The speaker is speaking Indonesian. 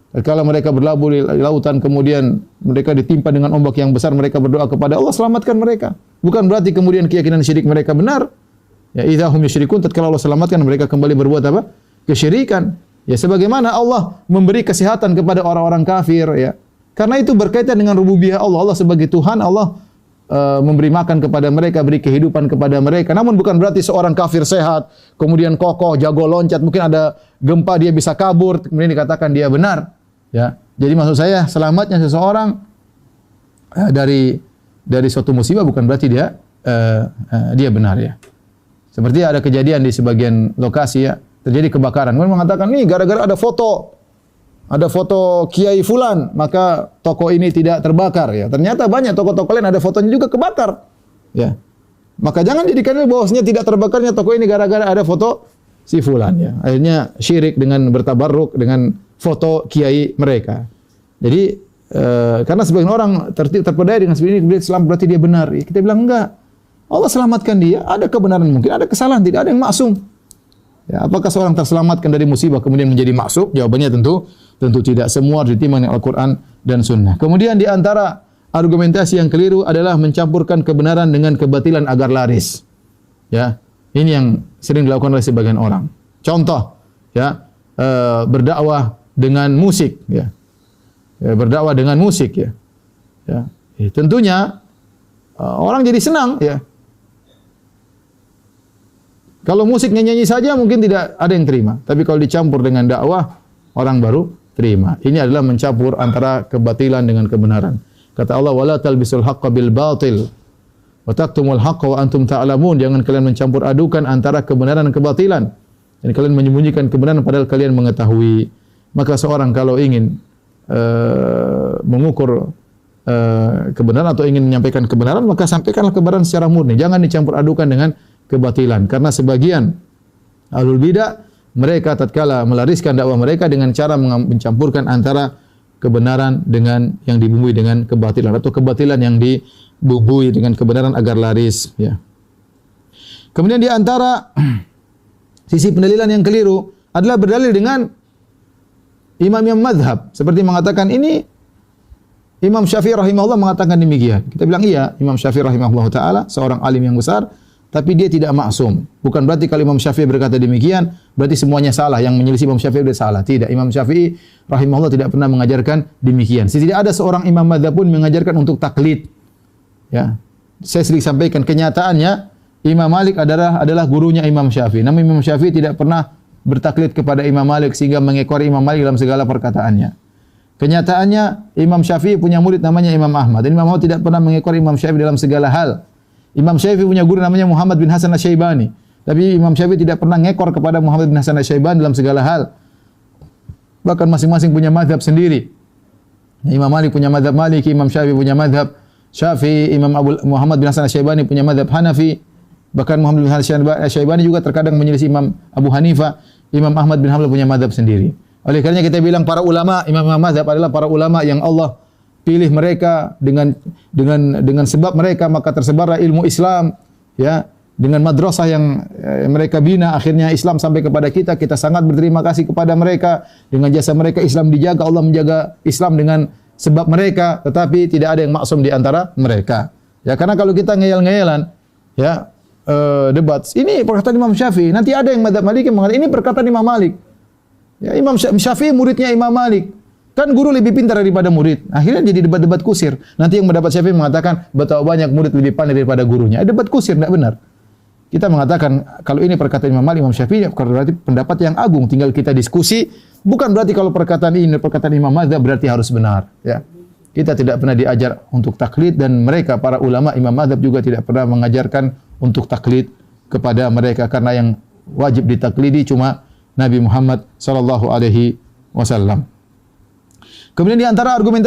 Kalau mereka berlabuh di lautan kemudian mereka ditimpa dengan ombak yang besar, mereka berdoa kepada Allah, selamatkan mereka. Bukan berarti kemudian keyakinan syirik mereka benar. Ya, idza hum yusyrikun, tatkala Allah selamatkan mereka kembali berbuat apa? Kesyirikan. Ya, sebagaimana Allah memberi kesehatan kepada orang-orang kafir, ya. Karena itu berkaitan dengan rububiyah Allah. Allah sebagai Tuhan, Allah memberi makan kepada mereka, beri kehidupan kepada mereka. Namun bukan berarti seorang kafir sehat, kemudian kokoh, jago loncat, mungkin ada gempa dia bisa kabur, kemudian dikatakan dia benar. Ya, jadi maksud saya selamatnya seseorang dari suatu musibah bukan berarti dia benar, ya. Seperti ada kejadian di sebagian lokasi, ya, terjadi kebakaran. Kemudian mengatakan nih gara-gara ada foto Kiai Fulan maka toko ini tidak terbakar, ya. Ternyata banyak toko-toko lain ada fotonya juga kebakar, ya. Maka jangan jadikan bahwasanya tidak terbakarnya toko ini gara-gara ada foto si Fulan, ya. Akhirnya syirik dengan bertabarruk dengan foto kiai mereka. Jadi karena sebagian orang terpedaya dengan seperti ini, kemudian Islam berarti dia benar. Ya, kita bilang enggak. Allah selamatkan dia, ada kebenaran mungkin, ada kesalahan, tidak ada yang maksum. Ya, apakah seorang terselamatkan dari musibah kemudian menjadi maksum? Jawabannya tentu tidak. Semua ditimbang dengan Al-Qur'an dan Sunnah. Kemudian di antara argumentasi yang keliru adalah mencampurkan kebenaran dengan kebatilan agar laris. Ya, ini yang sering dilakukan oleh sebagian orang. Contoh, ya, berdakwah dengan musik, ya. Berdakwah dengan musik, ya. Ya. Tentunya orang jadi senang, ya. Kalau musik nyanyi saja mungkin tidak ada yang terima, tapi kalau dicampur dengan dakwah orang baru terima. Ini adalah mencampur antara kebatilan dengan kebenaran. Kata Allah, wala talbisul haqqo bil batil wa taktumul haqqo wa antum ta'lamun. Jangan kalian mencampur adukan antara kebenaran dan kebatilan. Dan kalian menyembunyikan kebenaran padahal kalian mengetahui. Maka seorang kalau ingin mengukur kebenaran atau ingin menyampaikan kebenaran, maka sampaikanlah kebenaran secara murni. Jangan dicampur adukan dengan kebatilan. Karena sebagian ahlul bidah, mereka tatkala melariskan dakwah mereka dengan cara mencampurkan antara kebenaran dengan yang dibumbui dengan kebatilan, atau kebatilan yang dibumbui dengan kebenaran agar laris, ya. Kemudian di antara sisi pendalilan yang keliru adalah berdalil dengan imam-imam mazhab, seperti mengatakan ini Imam Syafi'i rahimahullah mengatakan demikian. Kita bilang iya, Imam Syafi'i rahimahullah taala seorang alim yang besar, tapi dia tidak maksum. Bukan berarti kalau Imam Syafi'i berkata demikian berarti semuanya salah, yang menyelisih Imam Syafi'i sudah salah. Tidak, Imam Syafi'i rahimahullah tidak pernah mengajarkan demikian. Tidak ada seorang imam mazhab pun mengajarkan untuk taklid. Ya. Saya sering sampaikan kenyataannya Imam Malik adalah gurunya Imam Syafi'i. Namun Imam Syafi'i tidak pernah bertaklid kepada Imam Malik sehingga mengekori Imam Malik dalam segala perkataannya. Kenyataannya Imam Syafi'i punya murid namanya Imam Ahmad. Dan Imam Ahmad tidak pernah mengekori Imam Syafi'i dalam segala hal. Imam Syafi'i punya guru namanya Muhammad bin Hasan Asy-Syaibani. Tapi Imam Syafi'i tidak pernah ngekor kepada Muhammad bin Hasan Asy-Syaibani dalam segala hal. Bahkan masing-masing punya mazhab sendiri. Imam Malik punya mazhab Maliki, Imam Syafi'i punya mazhab Syafi'i, Imam Muhammad bin Hasan Asy-Syaibani punya mazhab Hanafi. Bahkan Muhammad bin Hasan Asy-Syaibani juga terkadang menyelisih Imam Abu Hanifah. Imam Ahmad bin Hanbal punya mazhab sendiri. Oleh karenanya kita bilang para ulama, imam mazhab adalah para ulama yang Allah pilih mereka dengan sebab mereka maka tersebarlah ilmu Islam, ya, dengan madrasah yang mereka bina akhirnya Islam sampai kepada kita. Kita sangat berterima kasih kepada mereka. Dengan jasa mereka Islam dijaga, Allah menjaga Islam dengan sebab mereka, tetapi tidak ada yang maksum di antara mereka. Ya, karena kalau kita ngeyel-ngeyelan, ya, debat, ini perkataan Imam Syafi'i, nanti ada yang mazhab Maliki mengatakan ini perkataan Imam Malik. Ya, Imam Syafi'i muridnya Imam Malik. Kan guru lebih pintar daripada murid. Akhirnya jadi debat-debat kusir. Nanti yang mendapat Syafi'i mengatakan betapa banyak murid lebih pandai daripada gurunya. Debat kusir, tidak benar. Kita mengatakan kalau ini perkataan Imam Malik, Imam Syafi'i, berarti pendapat yang agung. Tinggal kita diskusi. Bukan berarti kalau perkataan ini perkataan Imam Mazhab berarti harus benar. Ya. Kita tidak pernah diajar untuk taklid, dan mereka para ulama Imam Mazhab juga tidak pernah mengajarkan untuk taklid kepada mereka, karena yang wajib ditaklidi cuma Nabi Muhammad sallallahu alaihi wasallam. Kemudian di antara argumentasi